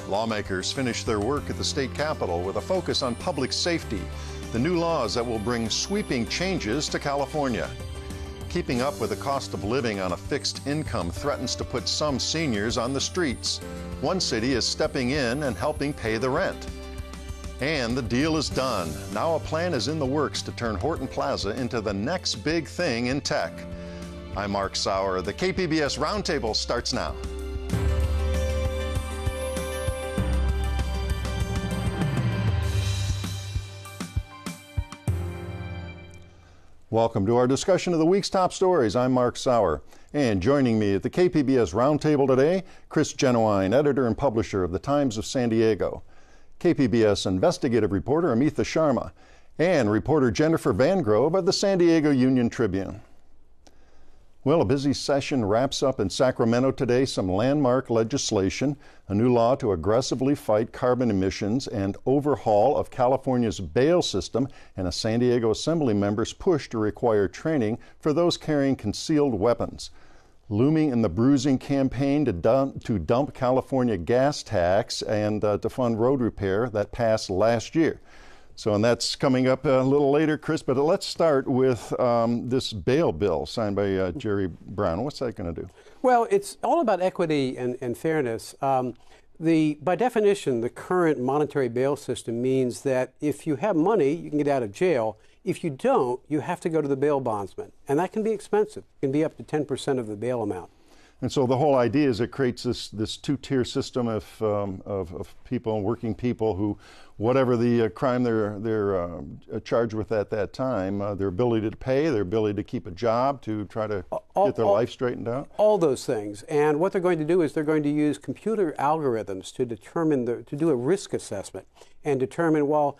Lawmakers finished their work at the state capitol with a focus on public safety, the new laws that will bring sweeping changes to California. Keeping up with the cost of living on a fixed income threatens to put some seniors on the streets. One city is stepping in and helping pay the rent. And the deal is done. Now a plan is in the works to turn Horton Plaza into the next big thing in tech. I'm Mark Sauer. The KPBS Roundtable starts now. Welcome to our discussion of the week's top stories. I'm Mark Sauer. And joining me at the KPBS Roundtable today, Chris Genuine, editor and publisher of the Times of San Diego, KPBS investigative reporter Amitha Sharma, and reporter Jennifer Van Grove of the San Diego Union Tribune. Well, a busy session wraps up in Sacramento today. Some landmark legislation, a new law to aggressively fight carbon emissions and overhaul of California's bail system, and a San Diego Assembly member's push to require training for those carrying concealed weapons. Looming in the bruising campaign to dump California gas tax and to fund road repair that passed last year. So, and that's coming up a little later, Chris, but let's start with this bail bill signed by Jerry Brown. What's that going to do? Well, it's all about equity and fairness. By definition, the current monetary bail system means that if you have money, you can get out of jail. If you don't, you have to go to the bail bondsman, and that can be expensive. It can be up to 10% of the bail amount. And so the whole idea is it creates this two-tier system of people, working people who, whatever the crime they're charged with at that time, their ability to pay, their ability to keep a job, to try to get their life straightened out. All those things. And what they're going to do is they're going to use computer algorithms to determine to do a risk assessment and determine, well,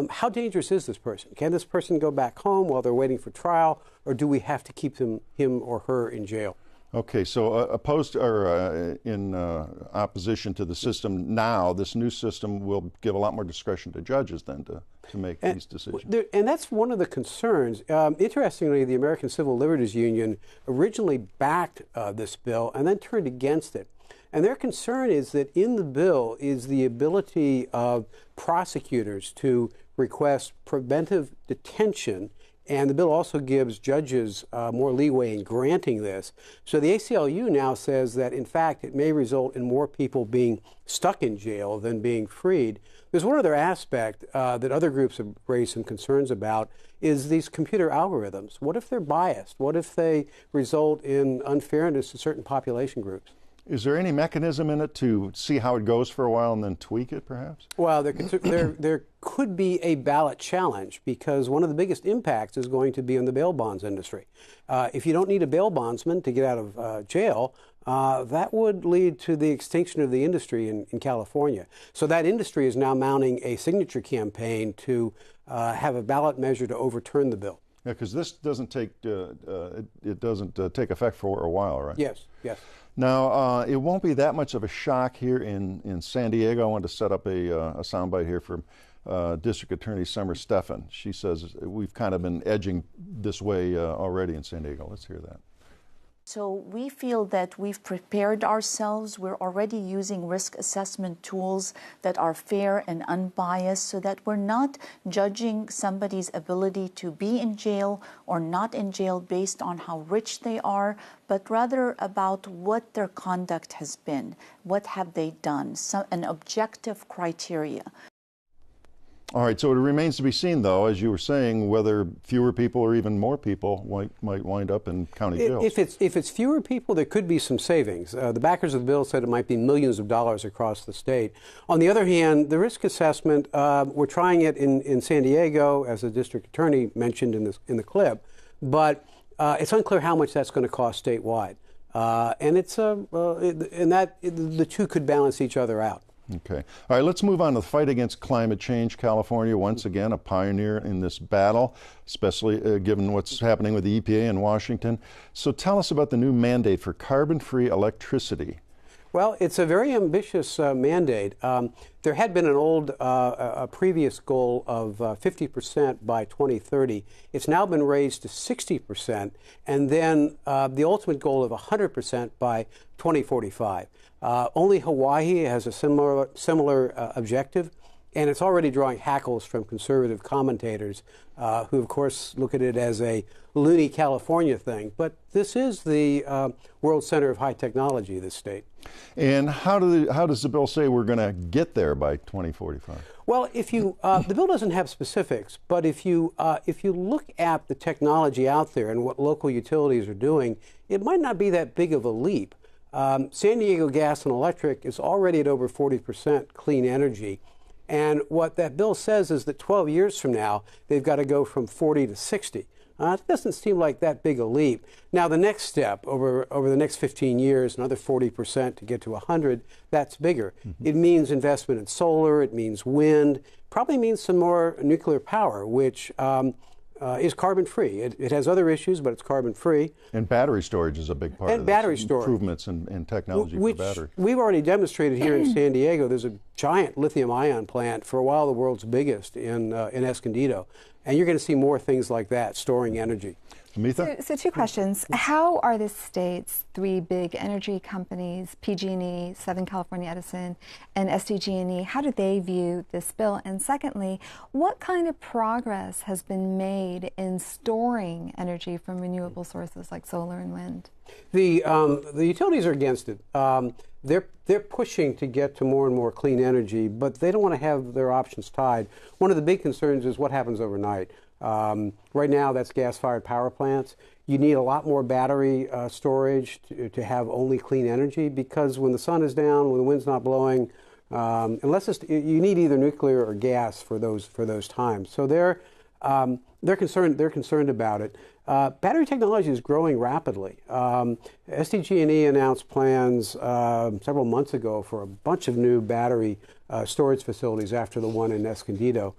how dangerous is this person? Can this person go back home while they're waiting for trial, or do we have to keep him or her in jail? Okay, so in opposition to the system now, this new system will give a lot more discretion to judges then to make these decisions. And that's one of the concerns. Interestingly, the American Civil Liberties Union originally backed this bill and then turned against it. And their concern is that in the bill is the ability of prosecutors to request preventive detention. And the bill also gives judges more leeway in granting this. So the ACLU now says that, in fact, it may result in more people being stuck in jail than being freed. There's one other aspect that other groups have raised some concerns about, is these computer algorithms. What if they're biased? What if they result in unfairness to certain population groups? Is there any mechanism in it to see how it goes for a while and then tweak it, perhaps? Well, there could be a ballot challenge, because one of the biggest impacts is going to be on the bail bonds industry. If you don't need a bail bondsman to get out of jail, that would lead to the extinction of the industry in California. So that industry is now mounting a signature campaign to have a ballot measure to overturn the bill. Yeah, because this doesn't take take effect for a while, right? Yes, yes. Now, it won't be that much of a shock here in San Diego. I wanted to set up a soundbite here from District Attorney Summer Stephan. She says we've kind of been edging this way already in San Diego. Let's hear that. So we feel that we've prepared ourselves. We're already using risk assessment tools that are fair and unbiased, so that we're not judging somebody's ability to be in jail or not in jail based on how rich they are, but rather about what their conduct has been. What have they done? An objective criteria. All right, so it remains to be seen, though, as you were saying, whether fewer people or even more people might wind up in county jails. If it's fewer people, there could be some savings. The backers of the bill said it might be millions of dollars across the state. On the other hand, the risk assessment, we're trying it in San Diego, as the district attorney mentioned in the clip, but it's unclear how much that's going to cost statewide. And the two could balance each other out. Okay. All right, let's move on to the fight against climate change. California, once again, a pioneer in this battle, especially given what's happening with the EPA in Washington. So tell us about the new mandate for carbon-free electricity. Well, it's a very ambitious mandate. There had been an old, a previous goal of 50% by 2030. It's now been raised to 60%, and then the ultimate goal of 100% by 2045. Only Hawaii has a similar objective. And it's already drawing hackles from conservative commentators who, of course, look at it as a loony California thing. But this is the world center of high technology, this state. And how does the bill say we're going to get there by 2045? Well, if you the bill doesn't have specifics, but if you look at the technology out there and what local utilities are doing, it might not be that big of a leap. San Diego Gas and Electric is already at over 40% clean energy. And what that bill says is that 12 years from now, they've got to go from 40 to 60. It doesn't seem like that big a leap. Now, the next step, over the next 15 years, another 40% to get to 100, that's bigger. Mm-hmm. It means investment in solar, it means wind, probably means some more nuclear power, which is carbon-free. It has other issues, but it's carbon-free. And battery storage is a big part of battery this. Storage. Improvements in technology for battery. We've already demonstrated here in San Diego. There's a giant lithium-ion plant, for a while the world's biggest, in Escondido. And you're going to see more things like that, storing energy. Amitha? So two questions. How are the state's three big energy companies, PG&E, Southern California Edison, and SDG&E, how do they view this bill? And secondly, what kind of progress has been made in storing energy from renewable sources like solar and wind? The utilities are against it. They're pushing to get to more and more clean energy, but they don't want to have their options tied. One of the big concerns is what happens overnight. Right now, that's gas-fired power plants. You need a lot more battery storage to have only clean energy, because when the sun is down, when the wind's not blowing, you need either nuclear or gas for those times. So they're concerned about it. Battery technology is growing rapidly. SDG&E announced plans several months ago for a bunch of new battery storage facilities after the one in Escondido.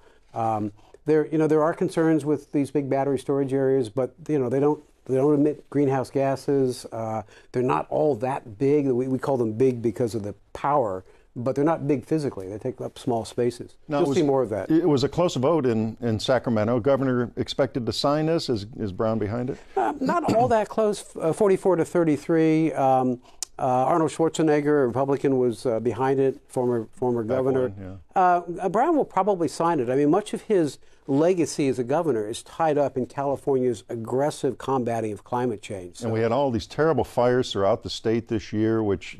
There are concerns with these big battery storage areas, but they don't emit greenhouse gases. They're not all that big. We call them big because of the power, but they're not big physically. They take up small spaces. Now, you'll see more of that. It was a close vote in Sacramento. Governor expected to sign this. Is Brown behind it? Not all that close. 44 to 33. Arnold Schwarzenegger, a Republican, was behind it, former governor. Brown will probably sign it. I mean, much of his legacy as a governor is tied up in California's aggressive combating of climate change. So. And we had all these terrible fires throughout the state this year, which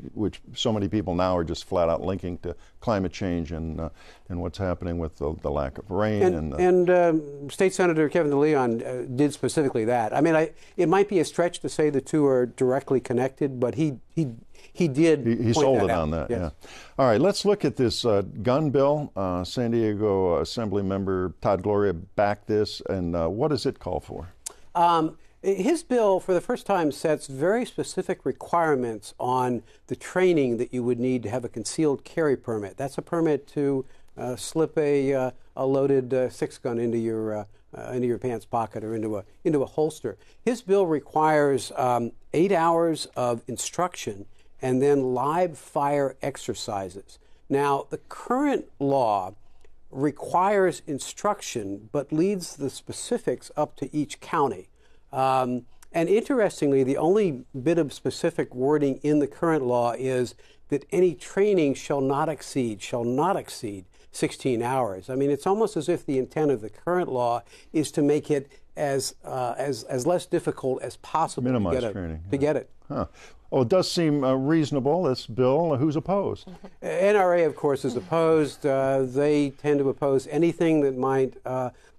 so many people now are just flat out linking to climate change and what's happening with the lack of rain. And State Senator Kevin DeLeon did specifically that. I mean, it might be a stretch to say the two are directly connected, but he did. He sold it on that. Yes. Yeah. All right, let's look at this gun bill. San Diego Assembly Member Todd Gloria backed this, and what does it call for? His bill, for the first time, sets very specific requirements on the training that you would need to have a concealed carry permit. That's a permit to slip a loaded six-gun into your pants pocket or into a holster. His bill requires 8 hours of instruction and then live fire exercises. Now, the current law requires instruction but leaves the specifics up to each county. And interestingly, the only bit of specific wording in the current law is that any training shall not exceed 16 hours. I mean, it's almost as if the intent of the current law is to make it as less difficult as possible to get it. Huh. Well, it does seem reasonable, this bill. Who's opposed? NRA, of course, is opposed. They tend to oppose anything that might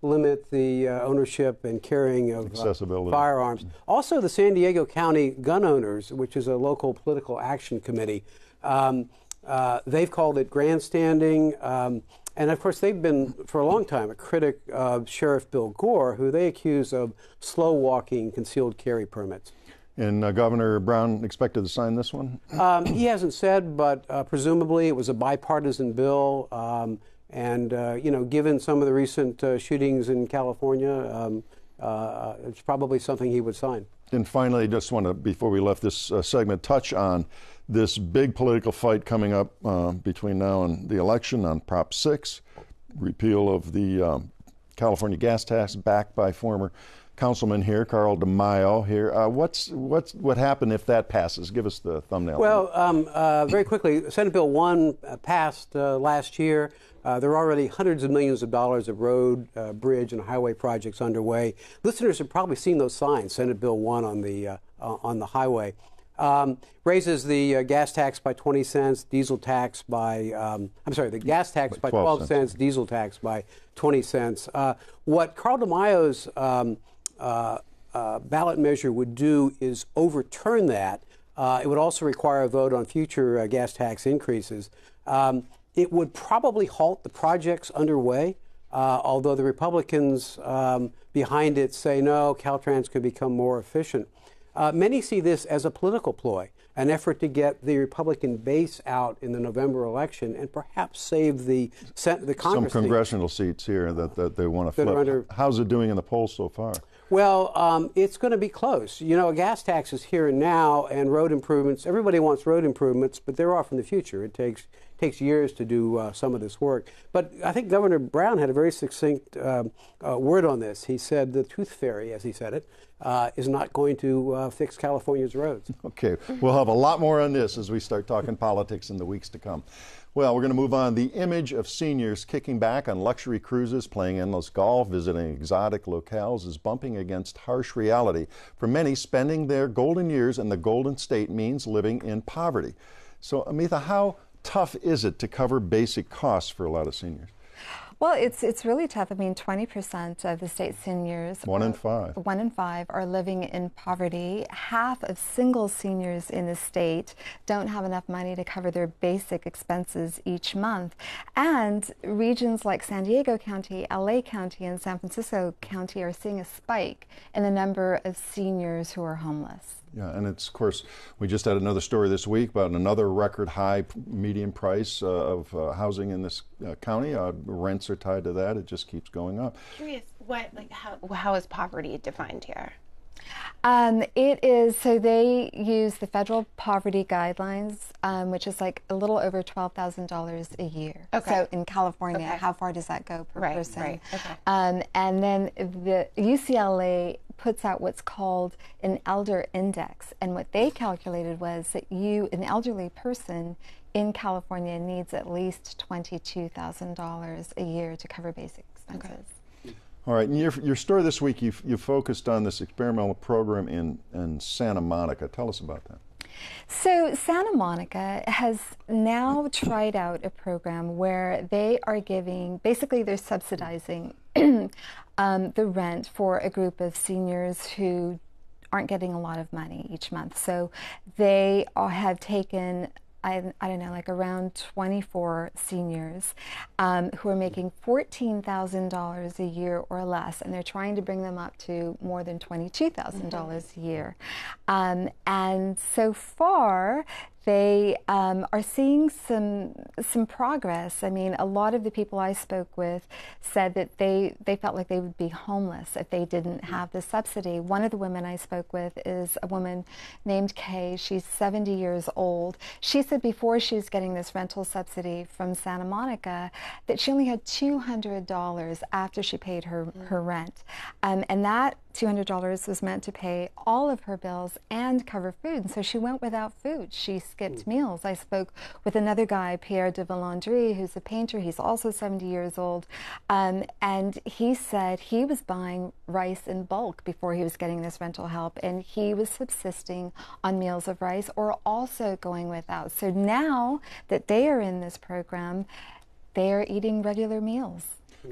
limit the ownership and carrying of firearms. Also, the San Diego County Gun Owners, which is a local political action committee, they've called it grandstanding. And of course, they've been, for a long time, a critic of Sheriff Bill Gore, who they accuse of slow-walking concealed carry permits. And Governor Brown expected to sign this one? He hasn't said, but presumably it was a bipartisan bill. Given some of the recent shootings in California, it's probably something he would sign. And finally, just want to, before we left this segment, touch on this big political fight coming up between now and the election on Prop 6, repeal of the California gas tax, backed by former councilman here, Carl DeMaio here. What happened if that passes? Give us the thumbnail. Well, very quickly, Senate Bill 1 passed last year. There are already hundreds of millions of dollars of road, bridge, and highway projects underway. Listeners have probably seen those signs, Senate Bill 1 on the highway. Raises the gas tax by 20 cents, diesel tax by, the gas tax by 12 cents, diesel tax by 20 cents. What Carl DeMaio's ballot measure would do is overturn that. It would also require a vote on future gas tax increases. It would probably halt the projects underway, although the Republicans behind it say no, Caltrans could become more efficient. Many see this as a political ploy, an effort to get the Republican base out in the November election and perhaps save the Congress some congressional seats here that they want to flip. How's it doing in the polls so far? Well, it's going to be close. You know, a gas tax is here and now, and road improvements. Everybody wants road improvements, but they're off in the future. It takes years to do some of this work. But I think Governor Brown had a very succinct word on this. He said the tooth fairy, as he said it, is not going to fix California's roads. Okay, we'll have a lot more on this as we start talking politics in the weeks to come. Well, we're going to move on. The image of seniors kicking back on luxury cruises, playing endless golf, visiting exotic locales is bumping against harsh reality. For many, spending their golden years in the Golden State means living in poverty. So, Amitha, how tough is it to cover basic costs for a lot of seniors? Well, it's really tough. I mean, 20% of the state seniors, one in five, are living in poverty. Half of single seniors in the state don't have enough money to cover their basic expenses each month. And regions like San Diego County, LA County, and San Francisco County are seeing a spike in the number of seniors who are homeless. Yeah, and it's, of course, we just had another story this week about another record high median price of housing in this county. Rents are tied to that. It just keeps going up. Curious, how is poverty defined here? It is, so they use the federal poverty guidelines, which is like a little over $12,000 a year. Okay. So in California, how far does that go per person? Right. Okay. And then the UCLA puts out what's called an elder index, and what they calculated was that an elderly person in California needs at least $22,000 a year to cover basic expenses. Okay. All right, and your story this week, you focused on this experimental program in Santa Monica. Tell us about that. So Santa Monica has now tried out a program where they are basically they're subsidizing the rent for a group of seniors who aren't getting a lot of money each month. So they have taken, I don't know, like around 24 seniors who are making $14,000 a year or less, and they're trying to bring them up to more than $22,000 a year. And so far, they are seeing some progress. I mean, a lot of the people I spoke with said that they felt like they would be homeless if they didn't have the subsidy. One of the women I spoke with is a woman named Kay. She's 70 years old. She said before she was getting this rental subsidy from Santa Monica that she only had $200 after she paid her rent. And that $200 was meant to pay all of her bills and cover food. And so she went without food. She skipped meals. I spoke with another guy, Pierre de Villandry, who's a painter. He's also 70 years old. And he said he was buying rice in bulk before he was getting this rental help. And he was subsisting on meals of rice or also going without. So now that they are in this program, they are eating regular meals.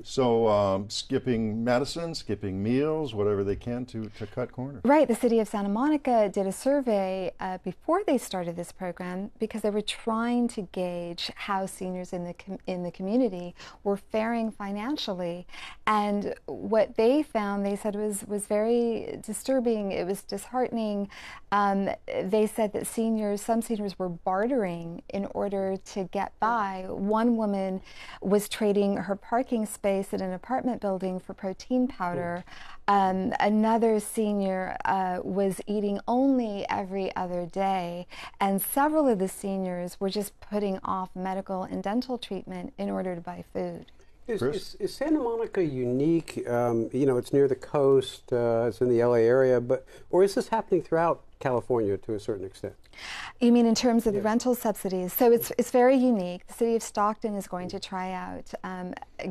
So skipping medicine, skipping meals, whatever they can to cut corners. Right. The city of Santa Monica did a survey before they started this program because they were trying to gauge how seniors in the community were faring financially. And what they found, they said, was very disturbing. It was disheartening. They said that some seniors were bartering in order to get by. One woman was trading her parking space space in an apartment building for protein powder. Another senior was eating only every other day, and several of the seniors were just putting off medical and dental treatment in order to buy food. Is Santa Monica unique? It's near the coast, it's in the LA area, or is this happening throughout California to a certain extent? You mean in terms of the rental subsidies? So it's very unique. The city of Stockton is going to try out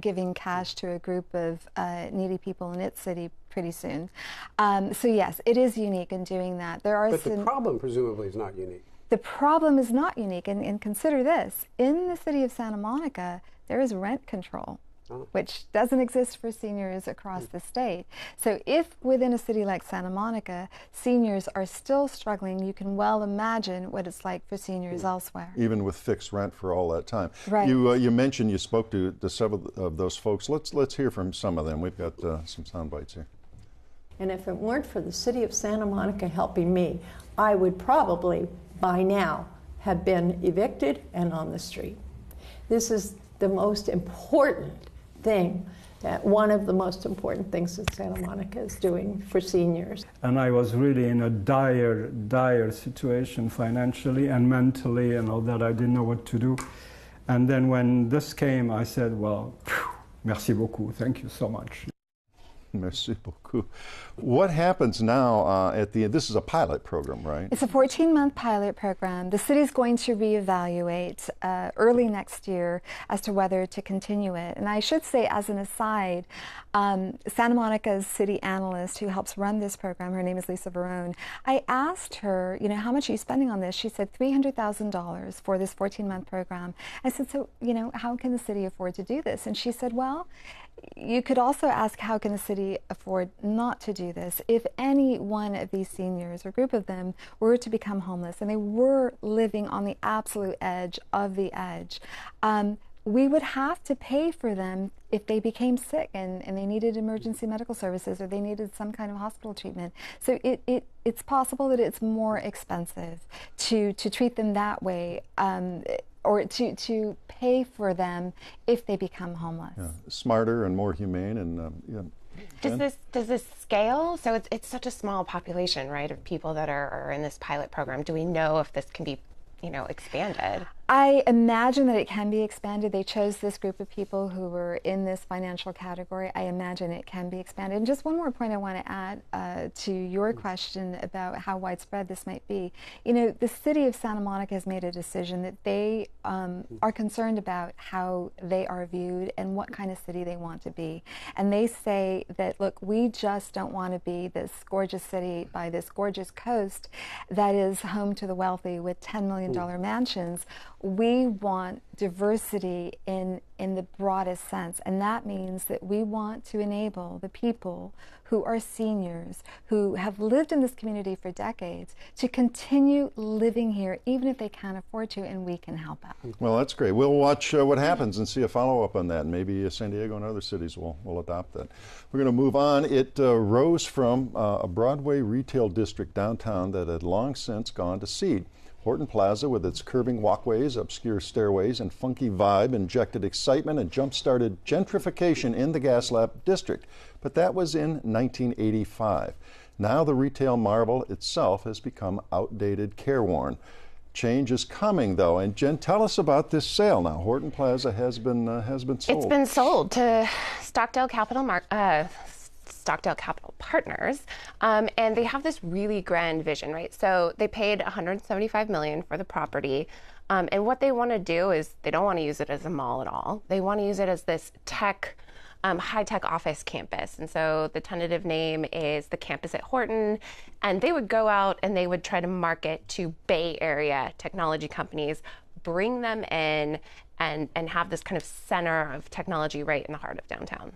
giving cash to a group of needy people in its city pretty soon. So yes, it is unique in doing that. But the problem presumably is not unique. The problem is not unique, and consider this. In the city of Santa Monica, there is rent control, which doesn't exist for seniors across the state. So if within a city like Santa Monica, seniors are still struggling, you can well imagine what it's like for seniors elsewhere. Even with fixed rent for all that time. Right. You mentioned you spoke to several of those folks. Let's hear from some of them. We've got some sound bites here. And if it weren't for the city of Santa Monica helping me, I would probably, by now, have been evicted and on the street. This is the most important thing, one of the most important things that Santa Monica is doing for seniors. And I was really in a dire situation financially and mentally and all that. I didn't know what to do. And then when this came, I said, well, merci beaucoup, thank you so much. Merci beaucoup. What happens now at the end? This is a pilot program, right? It's a 14-month pilot program. The city's going to reevaluate early next year as to whether to continue it. And I should say, as an aside, Santa Monica's city analyst who helps run this program, her name is Lisa Barone, I asked her, how much are you spending on this? She said $300,000 for this 14-month program. I said, so, how can the city afford to do this? And she said, well, you could also ask, how can the city afford not to do this? If any one of these seniors, or group of them, were to become homeless and they were living on the absolute edge of the edge, we would have to pay for them if they became sick and they needed emergency medical services or they needed some kind of hospital treatment. So it's possible that it's more expensive to treat them that way, or to pay for them if they become homeless. Yeah. Smarter and more humane, and Does this scale? So it's such a small population, right, of people that are in this pilot program. Do we know if this can be, expanded? I imagine that it can be expanded. They chose this group of people who were in this financial category. I imagine it can be expanded. And just one more point I want to add to your question about how widespread this might be. The city of Santa Monica has made a decision that they are concerned about how they are viewed and what kind of city they want to be. And they say that, look, we just don't want to be this gorgeous city by this gorgeous coast that is home to the wealthy with $10 million mansions. We want diversity in the broadest sense, and that means that we want to enable the people who are seniors, who have lived in this community for decades, to continue living here even if they can't afford to, and we can help out. Well, that's great. We'll watch what happens and see a follow-up on that. Maybe San Diego and other cities will adopt that. We're going to move on. It rose from a Broadway retail district downtown that had long since gone to seed. Horton Plaza, with its curving walkways, obscure stairways, and funky vibe, injected excitement and jump-started gentrification in the Gaslamp district. But that was in 1985. Now the retail marvel itself has become outdated, careworn. Change is coming, though. And Jen, tell us about this sale now. Horton Plaza has been sold. It's been sold to Stockdale Capital Partners, and they have this really grand vision, right? So they paid $175 million for the property, and what they want to do is they don't want to use it as a mall at all. They want to use it as this high-tech office campus, and so the tentative name is the campus at Horton, and they would go out and they would try to market to Bay Area technology companies, bring them in, and have this kind of center of technology right in the heart of downtown.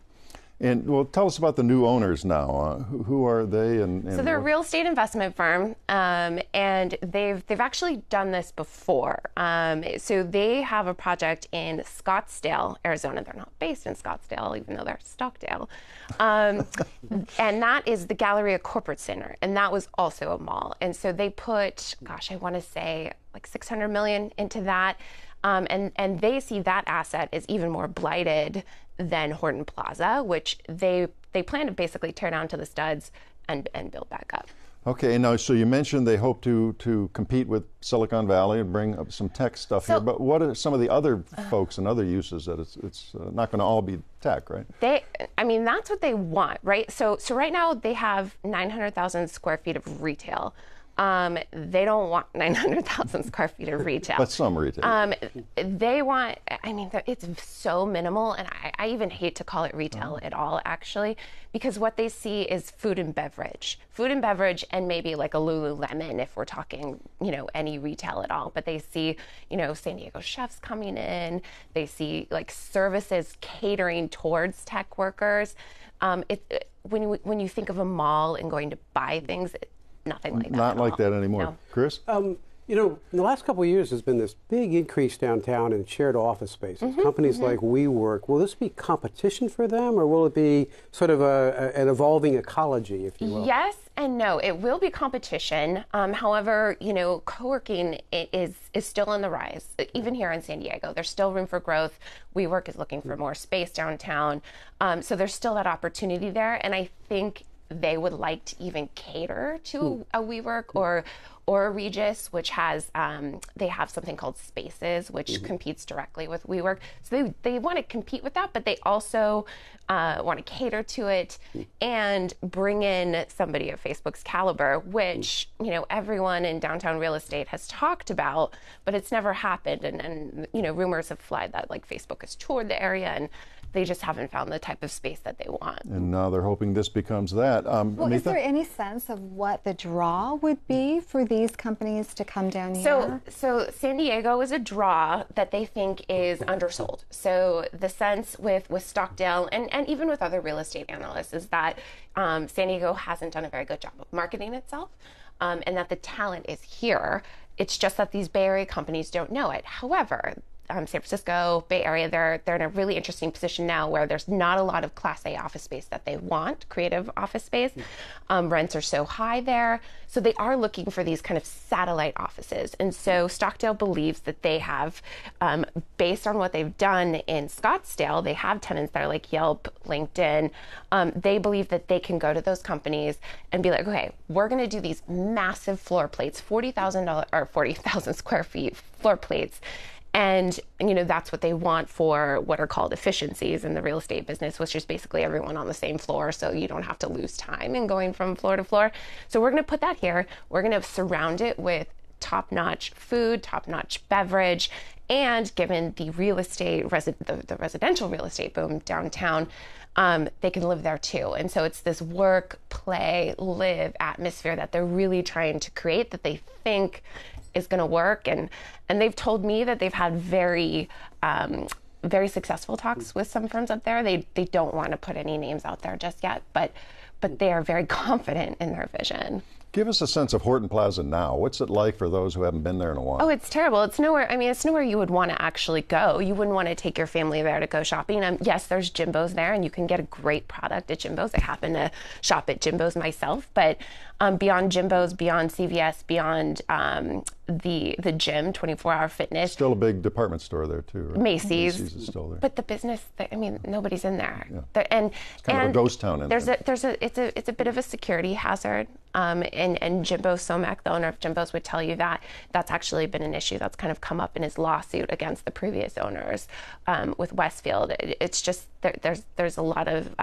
And well, tell us about the new owners now. Who are they? So they're a real estate investment firm, and they've actually done this before. So they have a project in Scottsdale, Arizona. They're not based in Scottsdale, even though they're Stockdale. And that is the Galleria Corporate Center, and that was also a mall. And so they put, gosh, I want to say like $600 million into that. And they see that asset as even more blighted than Horton Plaza, which they plan to basically tear down to the studs and build back up. Okay, now, so you mentioned they hope to compete with Silicon Valley and bring up some tech stuff here, but what are some of the other folks and other uses that it's not going to all be tech, right? That's what they want, right? So right now they have 900,000 square feet of retail. They don't want 900,000 square feet of retail. But some retail. They want, it's so minimal, and I even hate to call it retail at all, actually, because what they see is food and beverage. Food and beverage, and maybe like a Lululemon if we're talking, any retail at all. But they see, San Diego chefs coming in. They see like services catering towards tech workers. When you think of a mall and going to buy things, nothing like that. Not like that anymore. No. Chris? In the last couple of years, there's been this big increase downtown in shared office spaces. Companies like WeWork, will this be competition for them, or will it be sort of an evolving ecology, if you will? Yes and no. It will be competition. However, co-working is still on the rise. Even here in San Diego, there's still room for growth. WeWork is looking for more space downtown. So there's still that opportunity there. And I think they would like to even cater to a WeWork or a Regis, which has, they have something called Spaces, which competes directly with WeWork. So they want to compete with that, but they also want to cater to it and bring in somebody of Facebook's caliber, which, everyone in downtown real estate has talked about, but it's never happened. And rumors have flied that like Facebook has toured the area and they just haven't found the type of space that they want. And now they're hoping this becomes that. Well, is there any sense of what the draw would be for these companies to come down here? So San Diego is a draw that they think is undersold. So the sense with Stockdale and even with other real estate analysts is that San Diego hasn't done a very good job of marketing itself, and that the talent is here. It's just that these Bay Area companies don't know it. However, San Francisco, Bay Area, they're in a really interesting position now where there's not a lot of Class A office space that they want, creative office space. Rents are so high there. So they are looking for these kind of satellite offices. And so Stockdale believes that they have, based on what they've done in Scottsdale, they have tenants that are like Yelp, LinkedIn. They believe that they can go to those companies and be like, okay, we're going to do these massive floor plates, $40,000 square feet floor plates. And, that's what they want for what are called efficiencies in the real estate business, which is basically everyone on the same floor. So you don't have to lose time in going from floor to floor. So we're going to put that here. We're going to surround it with top-notch food, top-notch beverage. And given the real estate, the residential real estate boom downtown, they can live there too. And so it's this work, play, live atmosphere that they're really trying to create that they think is going to work, and they've told me that they've had very successful talks with some firms up there. They don't want to put any names out there just yet, but they are very confident in their vision. Give us a sense of Horton Plaza now. What's it like for those who haven't been there in a while? Oh, it's terrible. It's nowhere. It's nowhere you would want to actually go. You wouldn't want to take your family there to go shopping. Yes, there's Jimbo's there, and you can get a great product at Jimbo's. I happen to shop at Jimbo's myself, but beyond Jimbo's, beyond CVS, beyond the gym, 24-hour fitness. Still a big department store there too, right? Macy's is still there. But the business, nobody's in there. Yeah. And it's kind of a ghost town in there. It's a bit of a security hazard. And Jimbo Somak, the owner of Jimbo's, would tell you that that's actually been an issue that's kind of come up in his lawsuit against the previous owners with Westfield. It's just there's a lot of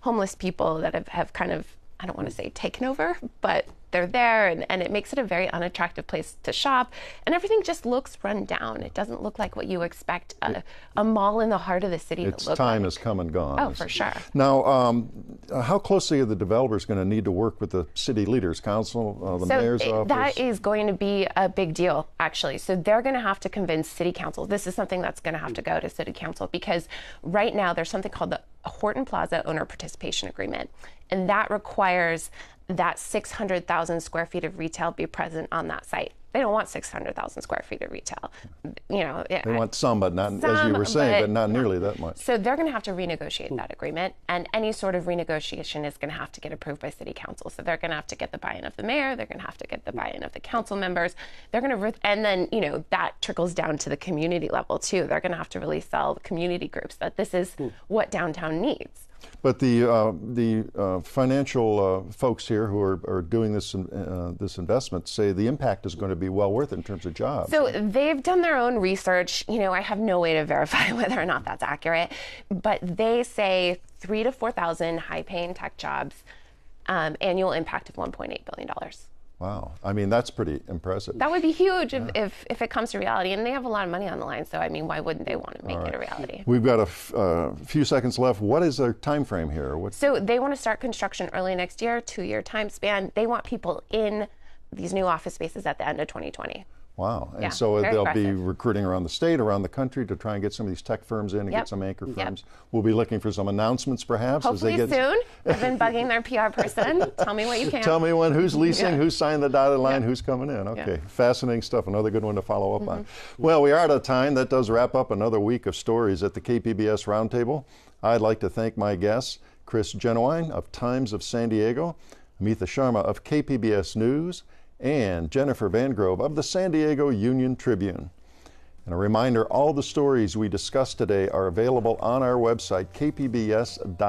homeless people that have kind of, I don't want to say taken over, but they're there, and it makes it a very unattractive place to shop, and everything just looks run down. It doesn't look like what you expect a mall in the heart of the city to look like. Its time has come and gone. Oh, for sure. Now, how closely are the developers going to need to work with the city leaders, council, the mayor's office? That is going to be a big deal, actually. So they're going to have to convince city council. This is something that's going to have to go to city council, because right now there's something called the Horton Plaza Owner Participation Agreement, and that requires that 600,000 square feet of retail be present on that site. They don't want 600,000 square feet of retail. They want some, but not, as you were saying, but not nearly that much. So they're going to have to renegotiate that agreement, and any sort of renegotiation is going to have to get approved by city council. So they're going to have to get the buy-in of the mayor. They're going to have to get the buy-in of the council members. They're going to, and then that trickles down to the community level too. They're going to have to really sell the community groups that this is what downtown needs. But the financial folks here who are doing this investment say the impact is going to be well worth it in terms of jobs. So they've done their own research. I have no way to verify whether or not that's accurate, but they say 3,000 to 4,000 high-paying tech jobs, annual impact of $1.8 billion. Wow. I mean, that's pretty impressive. That would be huge if it comes to reality. And they have a lot of money on the line. So, I mean, why wouldn't they want to make it a reality? We've got a few seconds left. What is their time frame here? So they want to start construction early next year, 2-year time span. They want people in these new office spaces at the end of 2020. Wow. And yeah, so they'll aggressive. be recruiting around the state, around the country to try and get some of these tech firms in and get some anchor firms. We'll be looking for some announcements perhaps. Hopefully as they get soon. I've been bugging their PR person. Tell me what you can. Tell me when, who's leasing, who's signed the dotted line, who's coming in. Okay, fascinating stuff. Another good one to follow up on. Well, we are out of time. That does wrap up another week of stories at the KPBS Roundtable. I'd like to thank my guests, Chris Genuine of Times of San Diego, Amitha Sharma of KPBS News, and Jennifer Van Grove of the San Diego Union Tribune. And a reminder, all the stories we discussed today are available on our website, kpbs.org.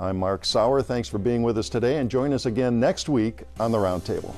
I'm Mark Sauer. Thanks for being with us today, and join us again next week on the Roundtable.